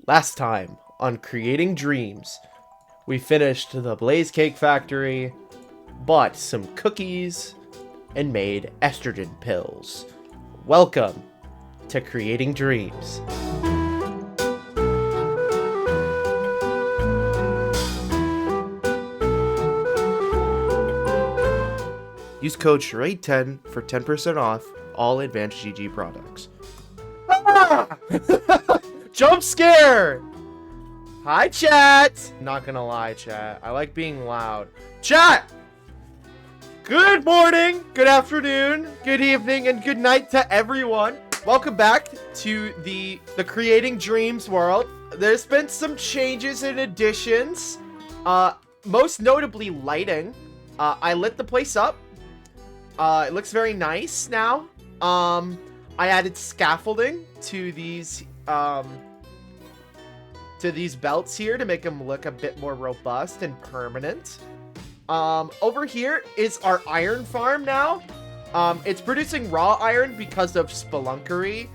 Last time on Creating Dreams, we finished the Blaze Cake Factory, bought some cookies, and made estrogen pills. Welcome to Creating Dreams. Use code Charade10 for 10% off all Advanced GG products. Ah! Jump scare! Hi, chat! Not gonna lie, chat. I like being loud. Chat! Good morning, good afternoon, good evening, and good night to everyone. Welcome back to the Creating Dreams world. There's been some changes and additions. Most notably lighting. I lit the place up. It looks very nice now. I added scaffolding to these belts here to make them look a bit more robust and permanent. Over here is our iron farm now. It's producing raw iron because of Spelunkery.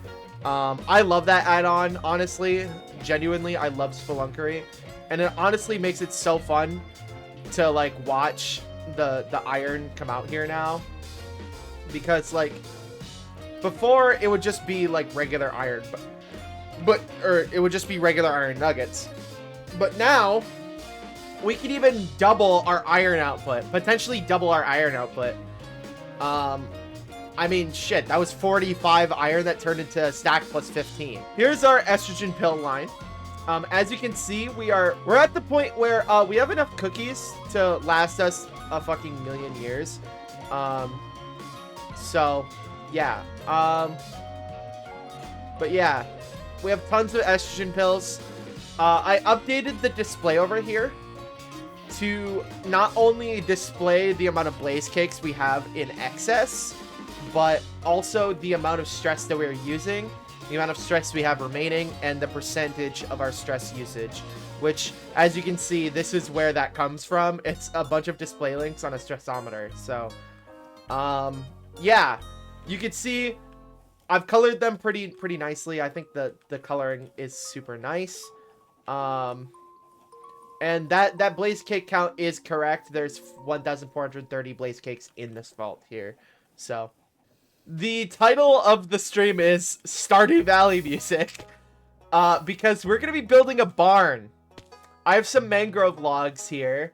I love that add-on, honestly. Genuinely, I love Spelunkery. And it honestly makes it so fun to, like, watch the iron come out here now. Because, like, before it would just be, like, regular iron, or it would just be regular iron nuggets. But now, we can even double our iron output. Potentially double our iron output. I mean, shit, that was 45 iron that turned into a stack plus 15. Here's our estrogen pill line. As you can see, we're at the point where we have enough cookies to last us a fucking million years. So, yeah. But yeah, we have tons of estrogen pills. I updated the display over here to not only display the amount of blaze cakes we have in excess, but also the amount of stress that we're using, the amount of stress we have remaining, and the percentage of our stress usage, which, as you can see, this is where that comes from. It's a bunch of display links on a stressometer. So, yeah, you can see I've colored them pretty nicely. I think the coloring is super nice. And that blaze cake count is correct. There's 1,430 blaze cakes in this vault here. So, the title of the stream is Stardew Valley Music, because we're gonna be building a barn. I have some mangrove logs here,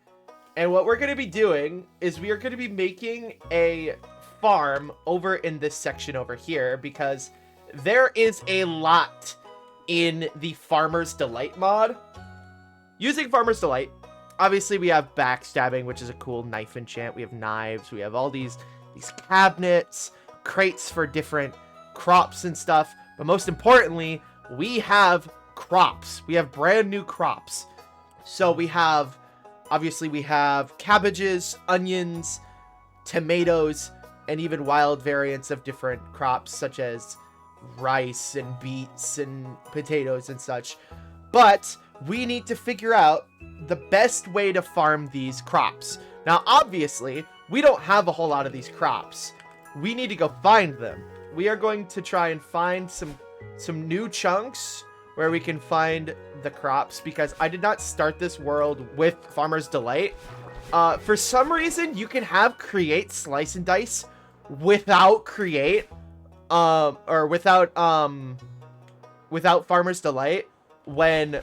and what we're gonna be doing is we are gonna be making a farm over in this section over here, because there is a lot in the Farmer's Delight mod. Using Farmer's Delight, obviously we have backstabbing, which is a cool knife enchant. We have knives. We have all these cabinets, crates for different crops and stuff. But most importantly, we have crops. We have brand new crops. So we have, obviously we have cabbages, onions, tomatoes, and even wild variants of different crops such as rice and beets and potatoes and such. But we need to figure out the best way to farm these crops. Now, obviously, we don't have a whole lot of these crops. We need to go find them. We are going to try and find some new chunks where we can find the crops, because I did not start this world with Farmer's Delight. For some reason, you can have create slice and dice without create, or without Farmer's Delight, when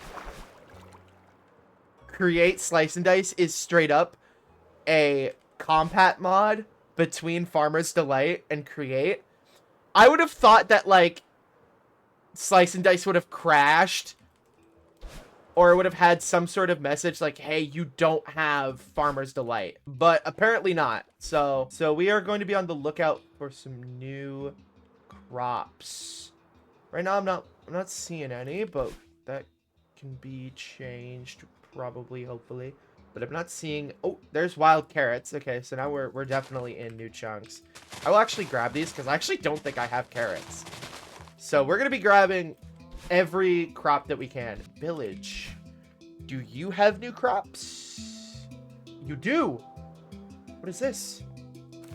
create slice and dice is straight up a compat mod between Farmer's Delight and create. I would have thought that, like, slice and dice would have crashed, or it would have had some sort of message like, hey, you don't have Farmer's Delight, but apparently not. So we are going to be on the lookout for some new crops. Right now I'm not seeing any, but that can be changed probably, hopefully. But I'm not seeing... Oh, there's wild carrots. Okay, so now we're definitely in new chunks. I will actually grab these because I actually don't think I have carrots. So we're going to be grabbing every crop that we can. Village. Do you have new crops? You do. What is this?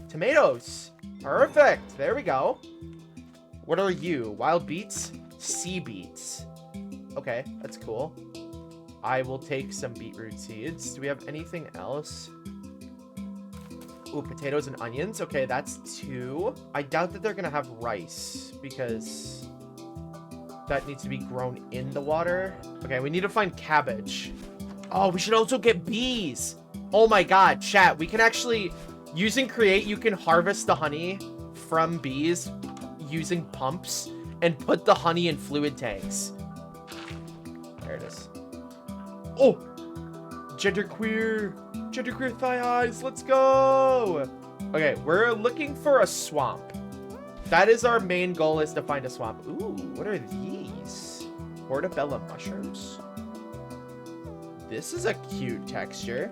Tomatoes. Perfect. There we go. What are you? Wild beets? Sea beets. Okay, that's cool. I will take some beetroot seeds. Do we have anything else? Ooh, potatoes and onions. Okay, that's 2. I doubt that they're gonna have rice because that needs to be grown in the water. Okay, we need to find cabbage. Oh, we should also get bees. Oh my god, chat. We can actually, using Create, you can harvest the honey from bees using pumps and put the honey in fluid tanks. There it is. Oh! Genderqueer thigh highs. Let's go! Okay, we're looking for a swamp. That is our main goal, is to find a swamp. Ooh, what are these? Portobello mushrooms. This is a cute texture.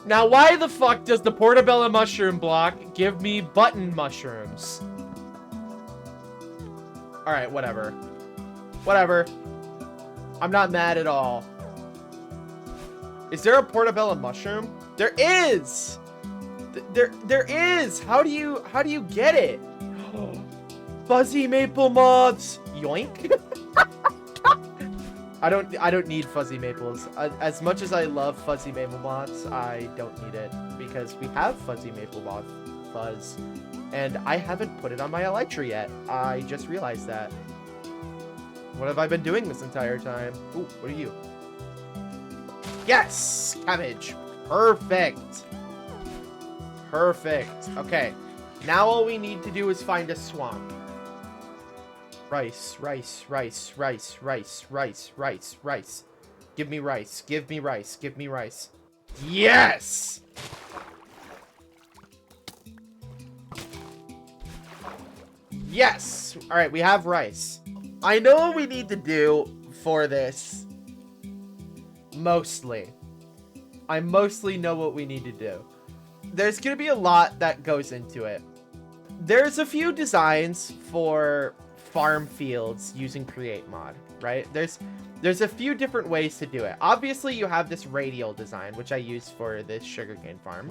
Now, why the fuck does the portobello mushroom block give me button mushrooms? Alright, whatever. Whatever. I'm not mad at all. Is there a portobello mushroom? There is! There is! How do you get it? Fuzzy maple moths! Yoink! I don't need fuzzy maples. As much as I love fuzzy maple moths, I don't need it because we have fuzzy maple moth fuzz, and I haven't put it on my elytra yet. I just realized that. What have I been doing this entire time? Ooh, what are you? Yes! Cabbage. Perfect. Perfect. Okay. Now all we need to do is find a swamp. Rice, rice, rice, rice, rice, rice, rice, rice. Give me rice. Give me rice. Give me rice. Yes! Yes! Alright, we have rice. I know what we need to do for this. Mostly. I mostly know what we need to do. There's gonna be a lot that goes into it. There's a few designs for farm fields using Create mod, right? There's a few different ways to do it. Obviously, you have this radial design, which I use for this sugarcane farm,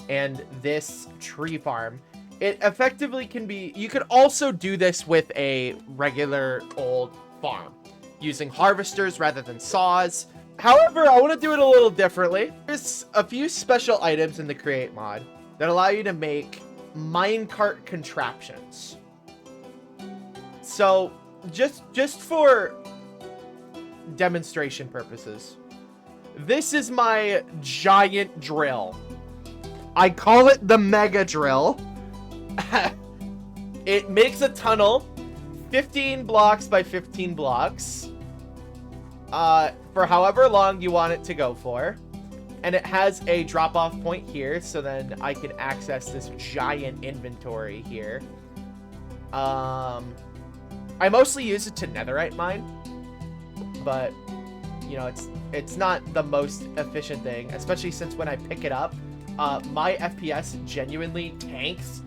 and this tree farm. It effectively can be, you could also do this with a regular old farm, using harvesters rather than saws. However, I want to do it a little differently. There's a few special items in the Create mod that allow you to make minecart contraptions. So, just for demonstration purposes, this is my giant drill. I call it the Mega Drill. It makes a tunnel 15 blocks by 15 blocks for however long you want it to go for, and it has a drop-off point here, so then I can access this giant inventory here. I mostly use it to netherite mine, but you know, it's not the most efficient thing, especially since when I pick it up, my FPS genuinely tanks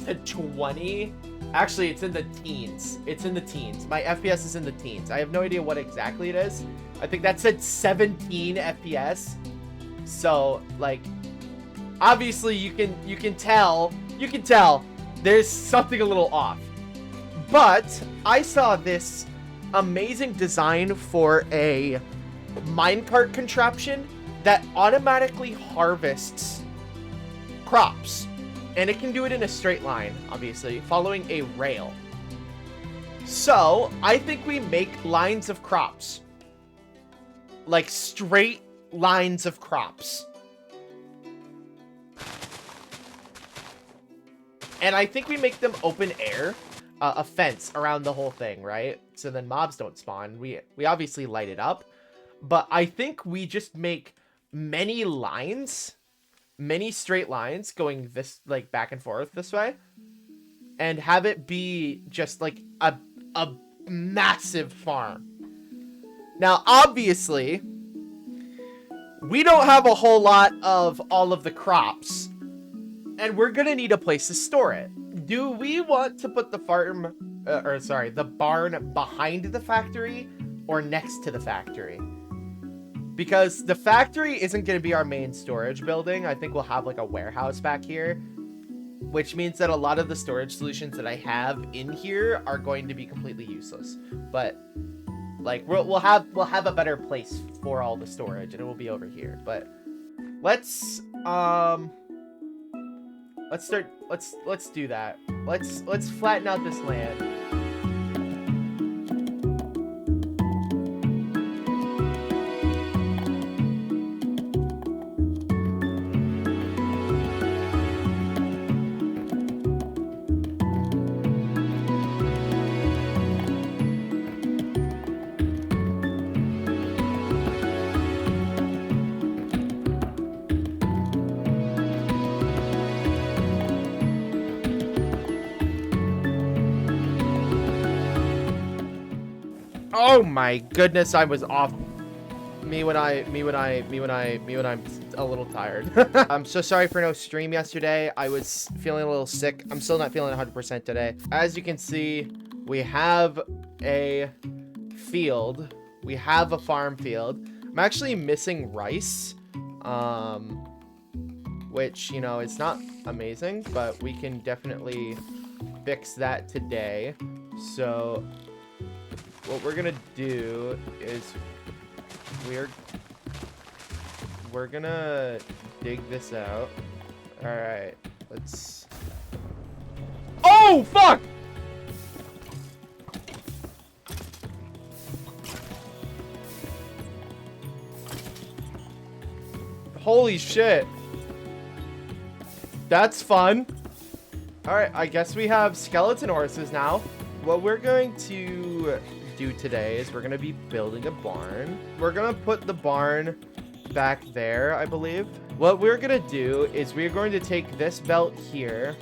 to 20. Actually, it's in the teens. It's in the teens. My FPS is in the teens. I have no idea what exactly it is. I think that said 17 FPS. So, like, obviously you can tell there's something a little off. But I saw this amazing design for a minecart contraption that automatically harvests crops. And it can do it in a straight line, obviously, following a rail. So, I think we make lines of crops. Like, straight lines of crops. And I think we make them open air. A fence around the whole thing, right? So then mobs don't spawn. We obviously light it up. But I think we just make many lines, many straight lines going this, like, back and forth this way, and have it be just like a massive farm. Now, obviously, we don't have a whole lot of all of the crops, and we're gonna need a place to store it. Do we want to put the the barn behind the factory or next to the factory? Because the factory isn't going to be our main storage building. I think we'll have like a warehouse back here. which means that a lot of the storage solutions that I have in here are going to be completely useless. But like we'll have a better place for all the storage, and it will be over here. But let's do that. Let's flatten out this land. Oh my goodness, I was off. Me when I'm a little tired. I'm so sorry for no stream yesterday. I was feeling a little sick. I'm still not feeling 100% today. As you can see, we have a field. We have a farm field. I'm actually missing rice, which, you know, it's not amazing, but we can definitely fix that today. So what we're gonna do is we're gonna dig this out. All right, let's. Oh fuck! Holy shit! That's fun. All right, I guess we have skeleton horses now. What we're going to do today is we're going to be building a barn. We're going to put the barn back there, I believe. What we're going to do is we're going to take this belt here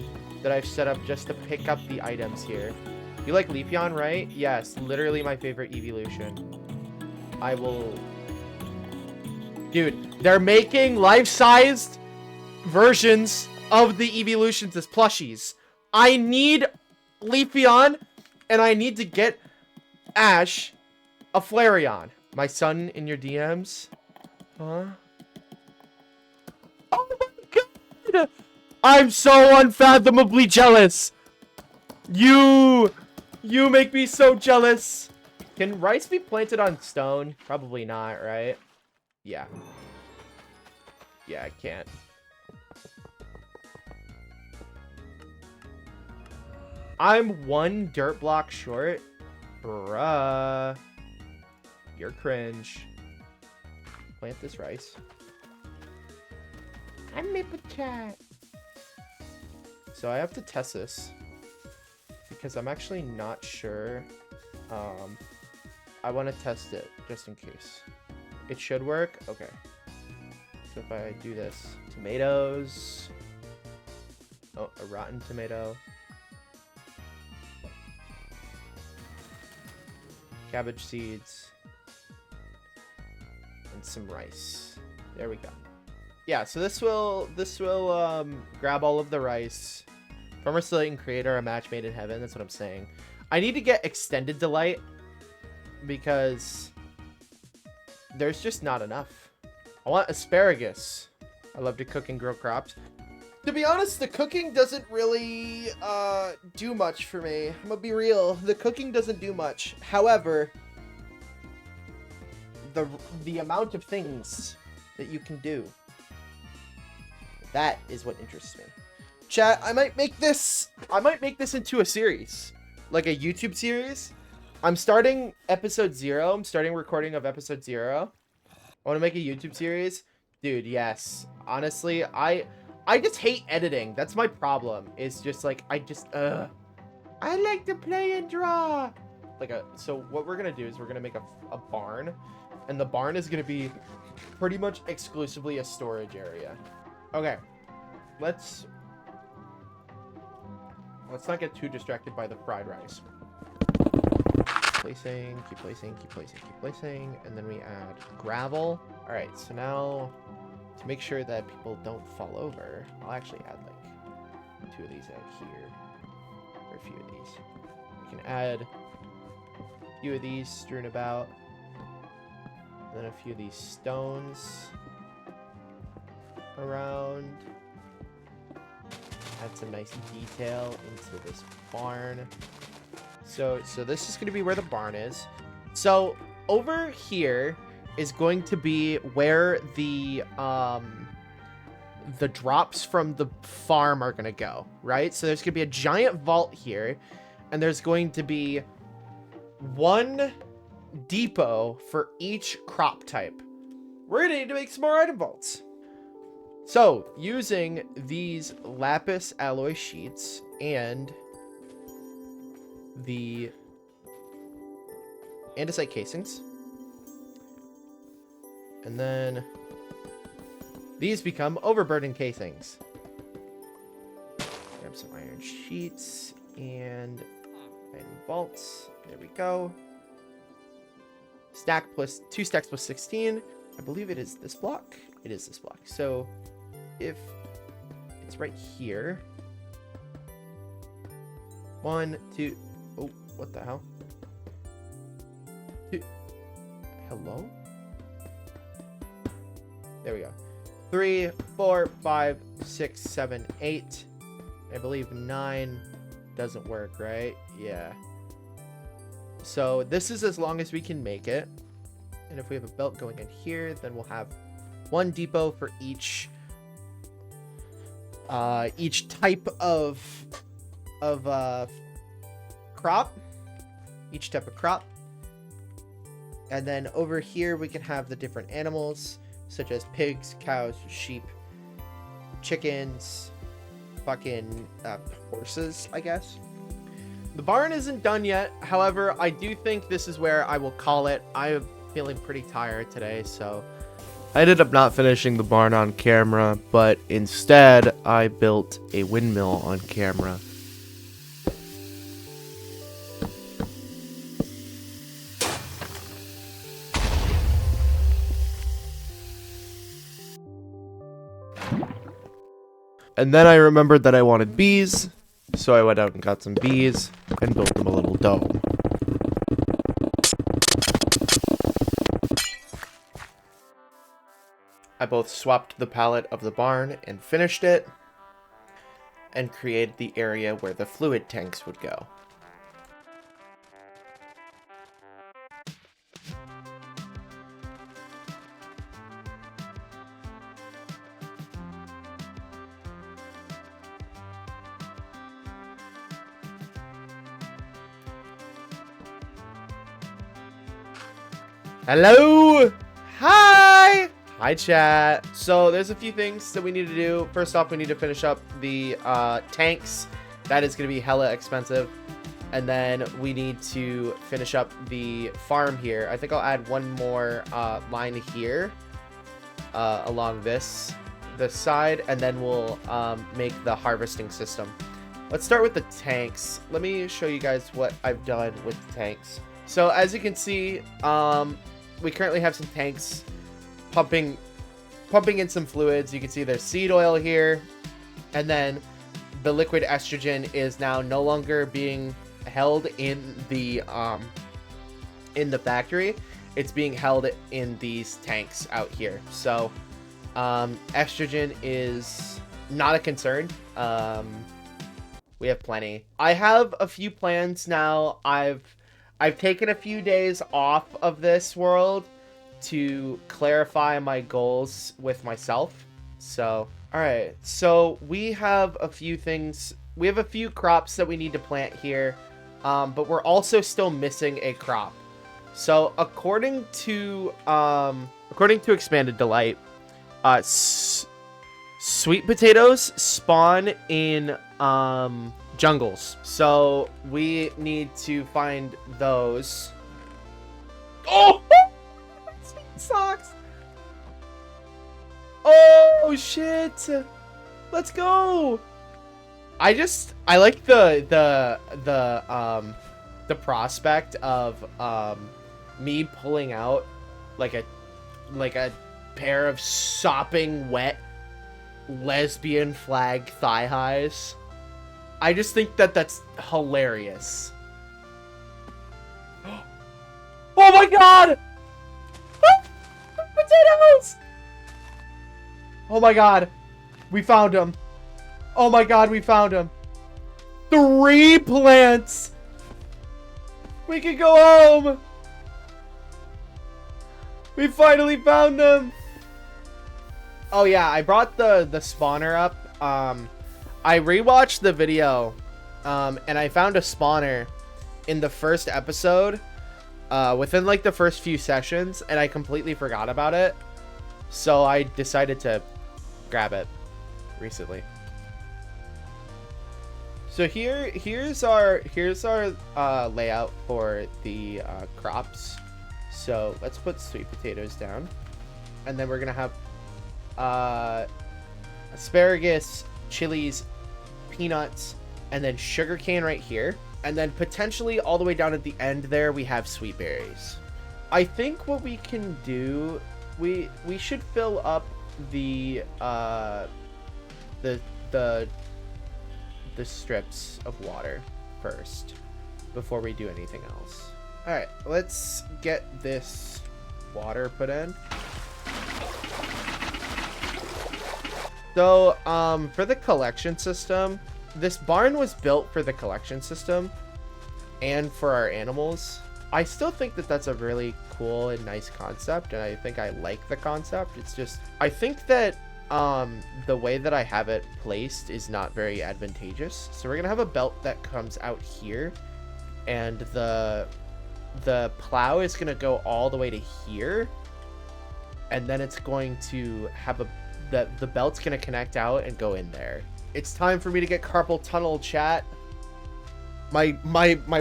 that I've set up just to pick up the items here. You like Leafeon, right? Yes, literally my favorite evolution. I will... Dude, they're making life-sized versions of the evolutions as plushies. I need Leafeon, and I need to get Ash a Flareon. My son in your DMs? Huh? Oh my god! I'm so unfathomably jealous! You make me so jealous! Can rice be planted on stone? Probably not, right? Yeah. Yeah, I can't. I'm one dirt block short. Bruh. You're cringe. Plant this rice. I'm Maple Chat. So I have to test this. Because I'm actually not sure. I want to test it just in case. It should work. Okay. So if I do this. Tomatoes. Oh, a rotten tomato. Cabbage seeds. And some rice. There we go. Yeah, so this will grab all of the rice. Farmer Slate and Creator, a match made in heaven. That's what I'm saying. I need to get Extended Delight because there's just not enough. I want asparagus. I love to cook and grow crops. To be honest, the cooking doesn't really do much for me. I'm gonna be real. The cooking doesn't do much. However, the amount of things that you can do, that is what interests me. Chat, I might make this into a series, like a YouTube series. I'm starting episode 0. I'm starting recording of episode 0. I want to make a YouTube series. Dude, yes. Honestly, I just hate editing. That's my problem. It's just like, I like to play and draw. So what we're going to do is we're going to make a barn. And the barn is going to be pretty much exclusively a storage area. Okay. Let's not get too distracted by the fried rice. Placing, keep placing, keep placing, keep placing. And then we add gravel. All right, so now to make sure that people don't fall over, I'll actually add like 2 of these out here. Or a few of these. We can add a few of these strewn about. And then a few of these stones around. Add some nice detail into this barn. So this is going to be where the barn is. So over here is going to be where the drops from the farm are going to go, right? So there's going to be a giant vault here, and there's going to be one depot for each crop type. We're going to need to make some more item vaults. So using these lapis alloy sheets and the andesite casings, and then these become overburden casings. Grab some iron sheets and iron vaults. There we go. Stack plus 2 stacks plus 16. I believe it is this block. It is this block. So if it's right here. 1, 2. Oh, what the hell? 2. Hello? There we go. 3, 4, 5, 6, 7, 8. I believe 9 doesn't work, right? Yeah. So this is as long as we can make it. And if we have a belt going in here, then we'll have one depot for each type of crop. Each type of crop. And then over here we can have the different animals, such as pigs, cows, sheep, chickens, fucking horses, I guess. The barn isn't done yet. However, I do think this is where I will call it. I'm feeling pretty tired today, so I ended up not finishing the barn on camera, but instead I built a windmill on camera. And then I remembered that I wanted bees, so I went out and got some bees and built them a little dome. I both swapped the palette of the barn and finished it, and created the area where the fluid tanks would go. hello, hi chat. So there's a few things that we need to do. First off, we need to finish up the tanks. That is going to be hella expensive. And then we need to finish up the farm here. I think I'll add one more line here along this side, and then we'll make the harvesting system. Let's start with the tanks. Let me show you guys what I've done with the tanks. So as you can see, we currently have some tanks pumping in some fluids. You can see there's seed oil here, and then the liquid estrogen is now no longer being held in the factory. It's being held in these tanks out here. So estrogen is not a concern. We have plenty. I have a few plans now. I've taken a few days off of this world to clarify my goals with myself. So, all right. So we have a few things. We have a few crops that we need to plant here, but we're also still missing a crop. So according to Expanded Delight, sweet potatoes spawn in jungles. So we need to find those. Oh! Socks. Oh shit. Let's go. I like the prospect of me pulling out like a pair of sopping wet lesbian flag thigh highs. I just think that that's hilarious. Oh my god! Potatoes! Oh my god. We found them. Oh my god, we found him. 3 plants. We can go home. We finally found them. Oh yeah, I brought the spawner up. I rewatched the video, and I found a spawner in the first episode, within like the first few sessions, and I completely forgot about it. So I decided to grab it recently. So here's our layout for the crops. So let's put sweet potatoes down, and then we're gonna have asparagus, chilies, peanuts, and then sugarcane right here, and then potentially all the way down at the end there we have sweet berries. I think what we can do, we should fill up the strips of water first before we do anything else. All right, let's get this water put in. So, for the collection system, this barn was built for the collection system and for our animals. I still think that that's a really cool and nice concept, and I think I like the concept. It's just, I think that the way that I have it placed is not very advantageous. So we're gonna have a belt that comes out here, and the plow is gonna go all the way to here, and then it's going to have the belt's gonna connect out and go in there. It's time for me to get carpal tunnel, chat. My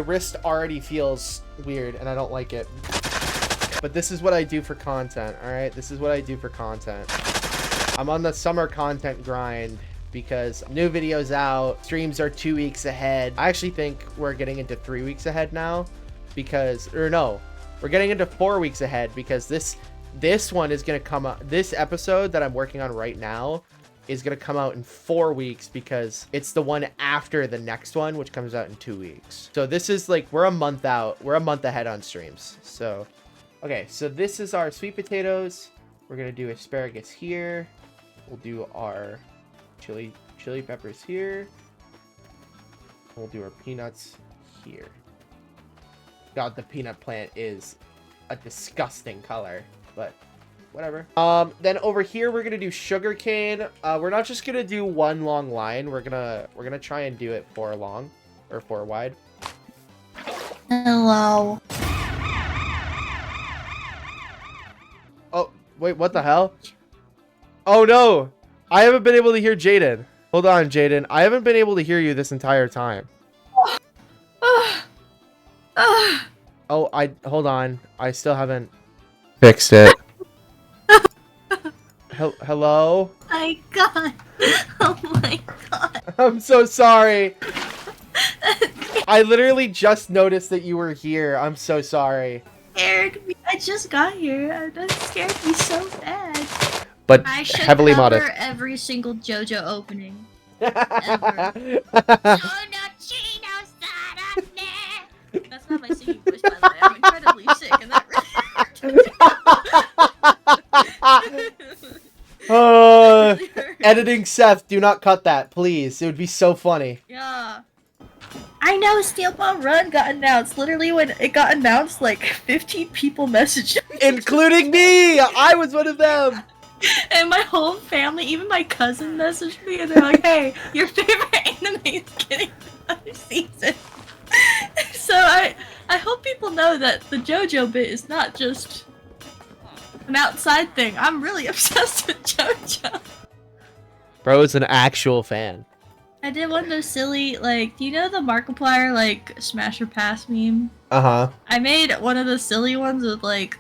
wrist already feels weird and I don't like it. But this is what I do for content, alright? This is what I do for content. I'm on the summer content grind because new videos out, streams are 2 weeks ahead. I actually think we're getting into 3 weeks ahead now because, or no, we're getting into 4 weeks ahead because this one is going to come out, this episode that I'm working on right now is going to come out in 4 weeks because it's the one after the next one, which comes out in 2 weeks. So this is like, we're a month out. We're a month ahead on streams. So, okay. So this is our sweet potatoes. We're going to do asparagus here. We'll do our chili peppers here. We'll do our peanuts here. God, the peanut plant is a disgusting color, but whatever. Then over here we're gonna do sugar cane. We're not just gonna do one long line. We're gonna try and do it 4 long or 4 wide. Hello. Oh wait, what the hell? Oh no, I haven't been able to hear Jaden. Hold on, Jaden. I haven't been able to hear you this entire time. Oh, hold on. I still haven't fixed it. Hello? My God. Oh my God. I'm so sorry. I literally just noticed that you were here. I'm so sorry. Scared me. I just got here. That scared me so bad. But I should heavily cover modest. every single JoJo opening. That's not my singing voice, by the way. I'm incredibly sick, and that really hurt. Editing Seth, do not cut that, please. It would be so funny. Yeah. I know Steel Ball Run got announced. Literally, when it got announced, like 15 people messaged me. Including me! I was one of them! And my whole family, even my cousin messaged me, and they're like, hey, your favorite anime is getting another season. So I hope people know that the JoJo bit is not just an outside thing. I'm really obsessed with JoJo. Bro's an actual fan. I did one of those silly, like, do you know the Markiplier, like, Smash or Pass meme? Uh-huh. I made one of the silly ones with, like,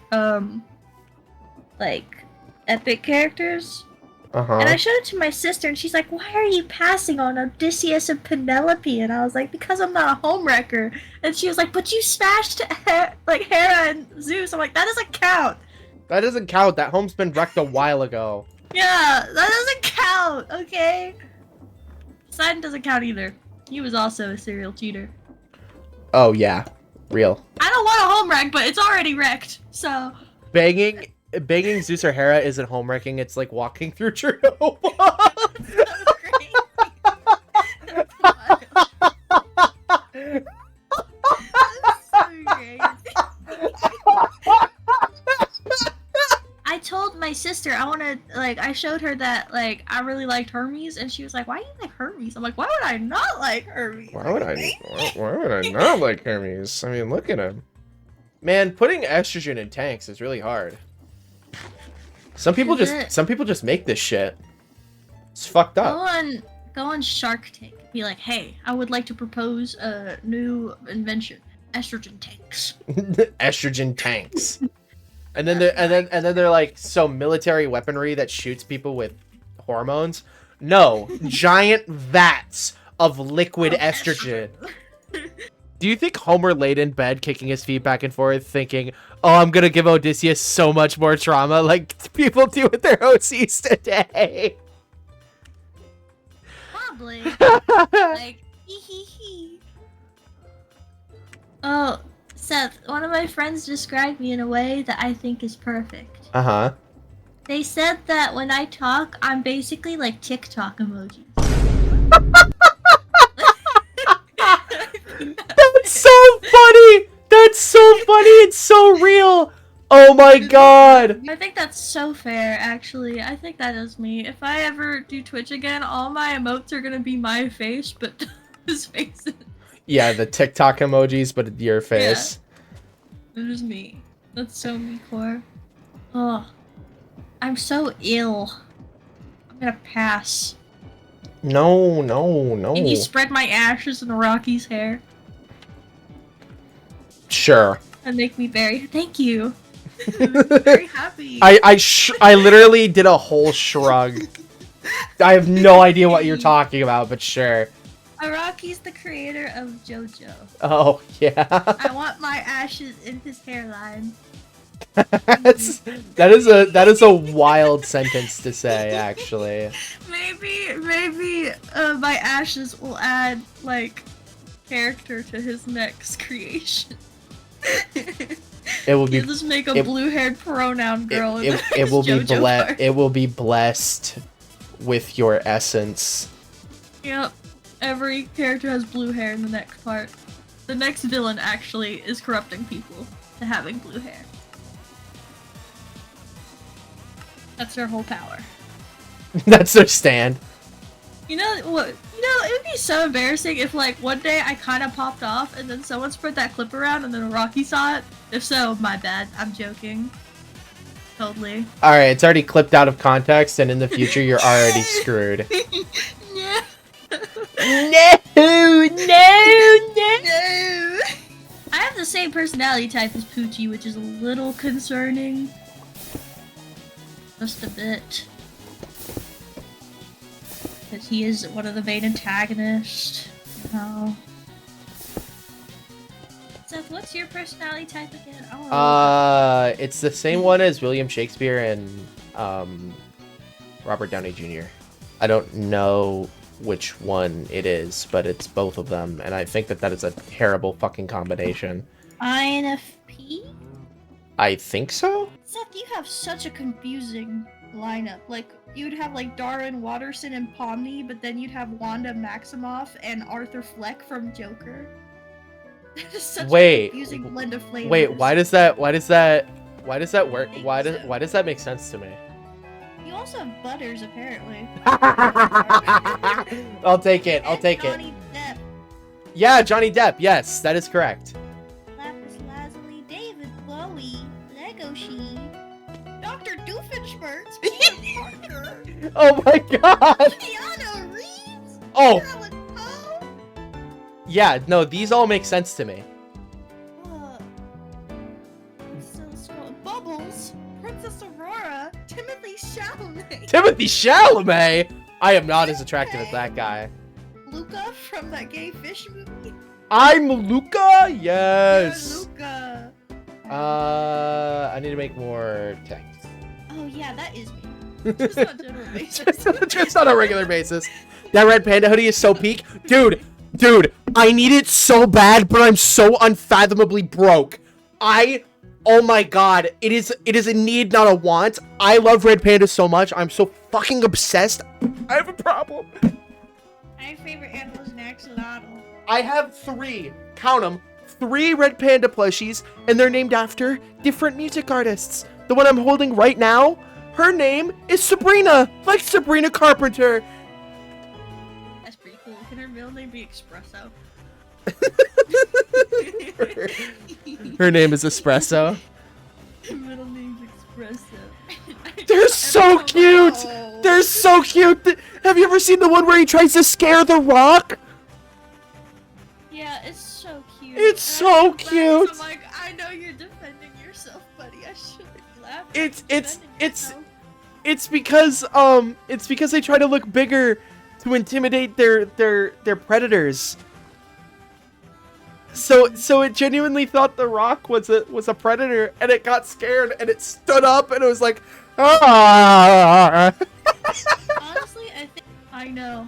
epic characters. Uh-huh. And I showed it to my sister, and she's like, why are you passing on Odysseus and Penelope? And I was like, because I'm not a homewrecker. And she was like, but you smashed, Hera and Zeus. I'm like, that doesn't count. That doesn't count. That home's been wrecked a while ago. Yeah, that doesn't count, okay? Poseidon doesn't count either. He was also a serial cheater. Oh, yeah. Real. I don't want a home wreck, but it's already wrecked, so... Banging Zeus or Hera isn't home wrecking. It's like walking through Chernobyl. So crazy. I told my sister I showed her that I really liked Hermes, and she was like, "Why do you like Hermes?" I'm like, "Why would I not like Hermes?" Why would I not like Hermes? I mean, look at him. Man, putting estrogen in tanks is really hard. Some people just make this shit. It's fucked up. Go on Shark Tank. Be like, "Hey, I would like to propose a new invention: estrogen tanks." Estrogen tanks. And then they're like, so military weaponry that shoots people with hormones? No, giant vats of liquid estrogen. Do you think Homer laid in bed kicking his feet back and forth thinking, "Oh, I'm gonna give Odysseus so much more trauma like people do with their OCs today"? Probably. Like, hee hee hee. Oh, Seth, one of my friends described me in a way that I think is perfect. Uh-huh. They said that when I talk, I'm basically like TikTok emojis. That's so funny! That's so funny! It's so real! Oh my god! I think that's so fair, actually. I think that is me. If I ever do Twitch again, all my emotes are gonna be my face, but his faces. Yeah, the TikTok emojis, but your face. Yeah. It is me. That's so me, Core. Oh. I'm so ill. I'm gonna pass. No. Can you spread my ashes in Rocky's hair? Sure. And make me very... Thank you. I'm very happy. I literally did a whole shrug. I have no idea what you're talking about, but sure. Araki's the creator of JoJo. Oh, yeah. I want my ashes in his hairline. that is a wild sentence to say, actually. Maybe my ashes will add like character to his next creation. It will be. He'll just make a blue-haired pronoun girl. It will be blessed. It will be blessed with your essence. Yep. Every character has blue hair in the next part. The next villain actually is corrupting people to having blue hair. That's their whole power. That's their stand. You know what? You know, it would be so embarrassing if, like, one day I kind of popped off and then someone spread that clip around and then Rocky saw it. If so, my bad. I'm joking. Totally. Alright, it's already clipped out of context, and in the future, you're already screwed. Yeah. No! I have the same personality type as Poochie, which is a little concerning. Just a bit. Because he is one of the main antagonists. You know. Seth, what's your personality type again? It's the same one as William Shakespeare and Robert Downey Jr. I don't know which one it is, but it's both of them, and I think that is a terrible fucking combination. INFP? I think so? Seth, you have such a confusing lineup. Like, you'd have, like, Darwin Watterson and Pomni, but then you'd have Wanda Maximoff and Arthur Fleck from Joker. That is such a confusing blend of flavors. Wait, why does that work? Why does that make sense to me? You also have Butters, apparently. I'll take it. Johnny Depp. Yeah, Johnny Depp. Yes, that is correct. Lapis Lazuli, David Bowie, Legoshi, Dr. Doofenshmirtz, Peter Parker, Oh my god. Keanu Reeves, Oh, Alan Poe, yeah. No, these all make sense to me. Bubbles, Princess Aurora, Timothy Chalamet, Timothy Chalamet. I am not as attractive as that guy. Luca from that gay fish movie. I'm Luca. Yes. Luca. I need to make more text. Oh yeah, that is me. Just on a general basis. Just on a regular basis. That red panda hoodie is so peak. Dude, I need it so bad, but I'm so unfathomably broke. Oh my god, it is a need, not a want. I love red panda so much. I'm so fucking obsessed. I have a problem. My favorite animal is an axolotl. I have 3, count them, 3 Red Panda plushies, and they're named after different music artists. The one I'm holding right now, her name is Sabrina, like Sabrina Carpenter. That's pretty cool. Can her middle name be Espresso? Her name is Espresso. Her middle name's Espresso. They're so cute. Oh. They're so cute. Have you ever seen the one where he tries to scare The Rock? Yeah, it's so cute. It's And I so laugh 'cause cute. I'm like, I know you're defending yourself, buddy. I shouldn't be laughing. It's You're defending yourself. it's because they try to look bigger to intimidate their predators. So it genuinely thought The Rock was a predator, and it got scared, and it stood up, and it was like, ah. Honestly, I think I know.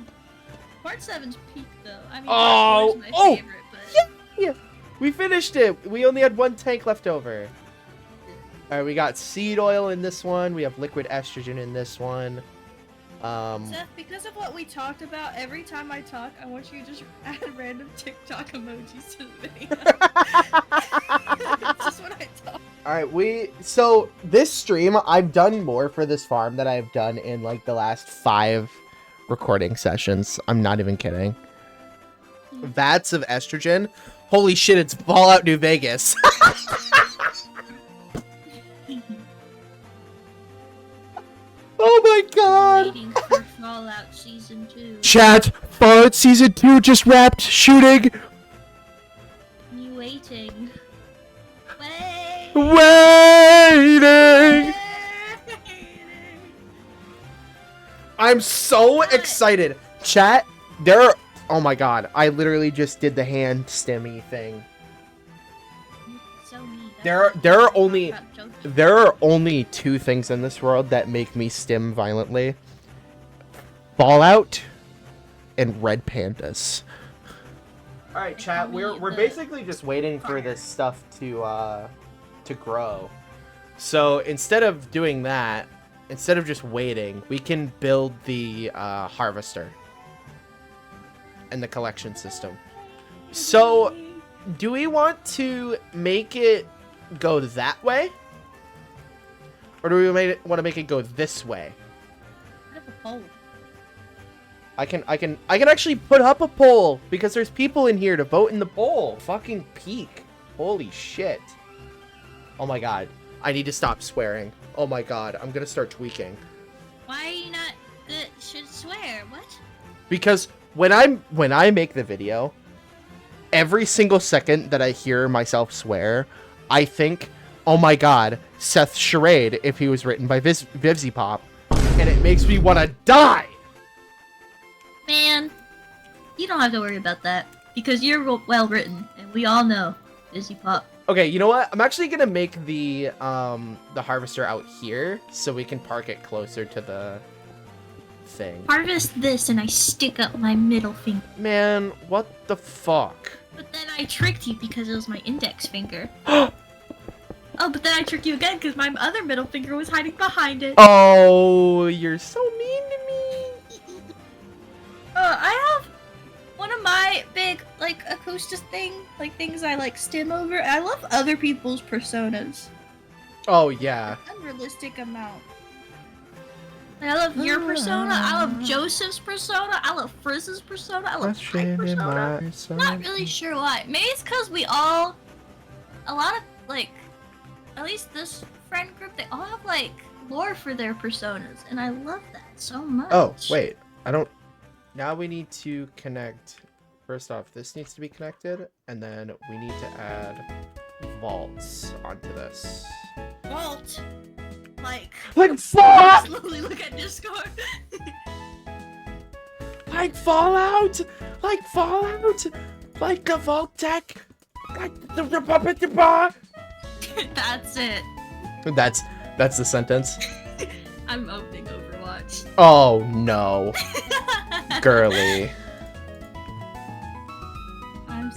Part 7's peak though. I mean, Oh, Part 4 is my oh, favorite, but Yeah, we finished it. We only had 1 tank left over. All right, we got seed oil in this one. We have liquid estrogen in this one. Seth, because of what we talked about, every time I talk, I want you to just add random TikTok emojis to the video. It's just when I talk. All right, so this stream, I've done more for this farm than I've done in like the last 5 recording sessions. I'm not even kidding. Vats of estrogen. Holy shit, it's Fallout New Vegas. Oh my god. Waiting for Fallout Season 2. Chat, Fallout Season 2 just wrapped shooting. Me waiting. Wait. Waiting. I'm so excited. Chat, oh my god, I literally just did the hand stimmy thing. So neat. There are only 2 things in this world that make me stim violently. Fallout and red pandas. All right, chat. We're basically just waiting for this stuff to grow. So instead of doing that, instead of just waiting, we can build the harvester and the collection system. So, do we want to make it go that way? Or do we want to make it go this way? Put up a poll. I can actually put up a poll because there's people in here to vote in the poll. Fucking peak. Holy shit. Oh my god. I need to stop swearing. Oh my god. I'm gonna start tweaking. Why are you not good? Should swear. What? Because when I make the video, every single second that I hear myself swear, I think, oh my god, Seth Charade if he was written by Vivzipop, and it makes me want to die. Man, you don't have to worry about that because you're well written, and we all know Busy Pop. Okay, you know what? I'm actually gonna make the harvester out here so we can park it closer to the thing. Harvest this, and I stick up my middle finger. Man, what the fuck? But then I tricked you because it was my index finger. Oh, but then I tricked you again because my other middle finger was hiding behind it. Oh, you're so mean to me. I have one of my big, like, acoustic things I, like, stim over. I love other people's personas. Oh, yeah. Unrealistic amount. Like, I love your persona, I love Joseph's persona, I love Frizz's persona, I love my persona. Not really sure why. Maybe it's because a lot of, like, at least this friend group, they all have, like, lore for their personas, and I love that so much. Oh, wait. Now we need to connect. First off, this needs to be connected, and then we need to add vaults onto this. Vault? Like Fallout! slowly look at Discord. Like Fallout! Like Fallout! Like the Vault Tech! Like the Republic of Bar! That's it. That's the sentence. I'm opening Overwatch. Oh no. Girly. I'm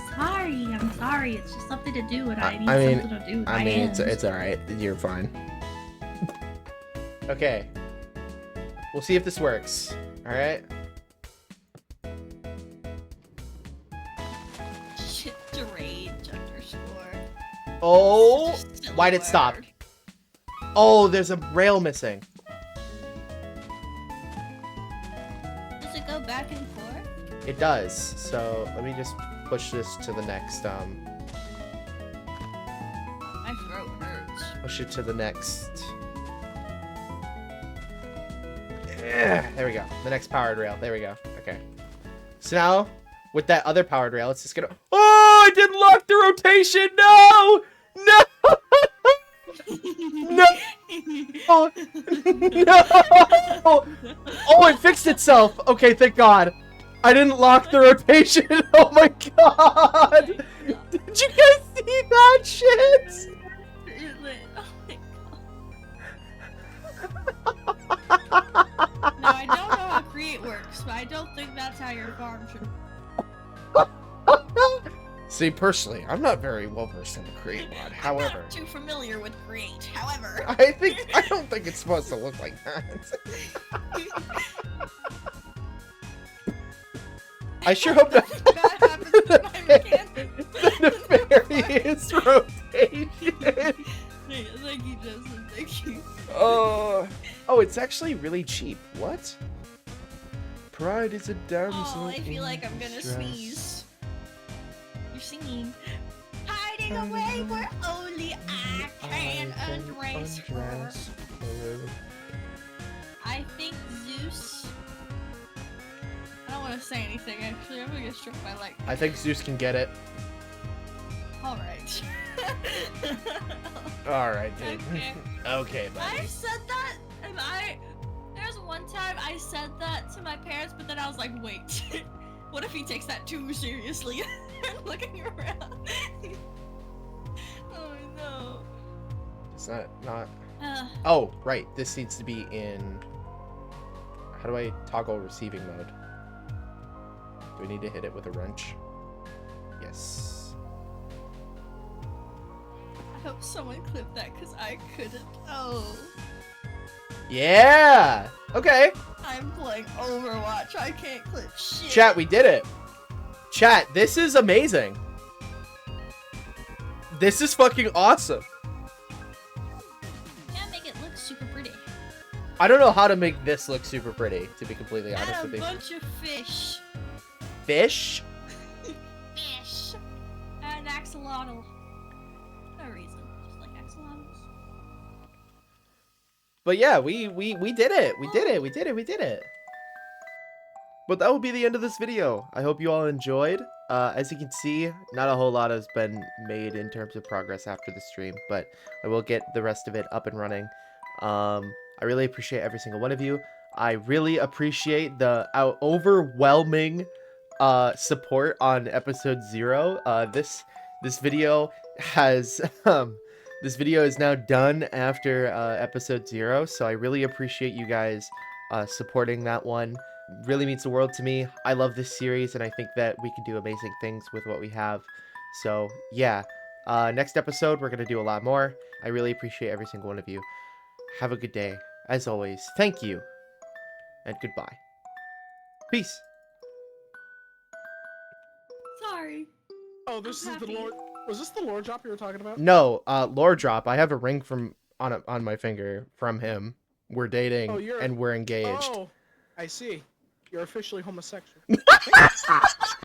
sorry. It's just something to do, and I need I mean, something to do with I my mean, hands. it's alright. You're fine. Okay. We'll see if this works. Alright? Oh, Silly why'd it stop? word. Oh, there's a rail missing. Does it go back and forth? It does. So let me just push this to the next. My throat hurts. Push it to the next. Yeah, there we go. The next powered rail. There we go. Okay. So now, with that other powered rail, it's just gonna. Oh, I didn't lock the rotation. No, no, no, no. Oh, it fixed itself. Okay, thank God. I didn't lock the rotation. Oh my God. Did you guys see that shit? Now I don't know how create works, but I don't think that's how your farm should. See, personally, I'm not very well versed in the create mod. I'm However, not too familiar with create. However, I don't think it's supposed to look like that. I sure hope that that happens to my mechanic. the nefarious rotation. Thank you, Justin. Thank you. Oh, it's actually really cheap. What? Pride is a damsel. Oh, I feel like I'm in gonna distress. sneeze. You're singing. Hiding away where only I can undress her. her. I think Zeus. I don't want to say anything. Actually, I'm gonna get struck by lightning. I think Zeus can get it. All right. All right, dude. Okay. Okay, buddy. I said that, and there's one time I said that to my parents, but then I was like, wait, what if he takes that too seriously? And looking around. Oh no. It's not. Uh, Oh, right. This needs to be in. How do I toggle receiving mode? Do I need to hit it with a wrench? Yes. I hope someone clipped that because I couldn't. Oh, Yeah. Okay. I'm playing Overwatch. I can't clip shit. Chat, we did it. Chat, this is amazing. This is fucking awesome. Yeah, make it look super pretty. I don't know how to make this look super pretty, to be completely honest Add a with you. bunch of fish. Fish? Fish. And axolotl. No reason. Just like axolotls. But yeah, we did it. We did it. We did it. We did it. But that will be the end of this video. I hope you all enjoyed. As you can see, not a whole lot has been made in terms of progress after the stream, but I will get the rest of it up and running. I really appreciate every single one of you. I really appreciate the overwhelming support on episode 0. This video has this video is now done after episode 0, so I really appreciate you guys supporting that one. Really means the world to me. I love this series, and I think that we can do amazing things with what we have. So yeah, next episode we're gonna do a lot more. I really appreciate every single one of you. Have a good day. As always, thank you, and goodbye. Peace. Sorry. Oh, this I'm is the happy. lore. Was this the lore drop you were talking about? No, lore drop. I have a ring from on my finger from him. We're dating Oh, you're- and we're engaged. Oh, I see. You're officially homosexual.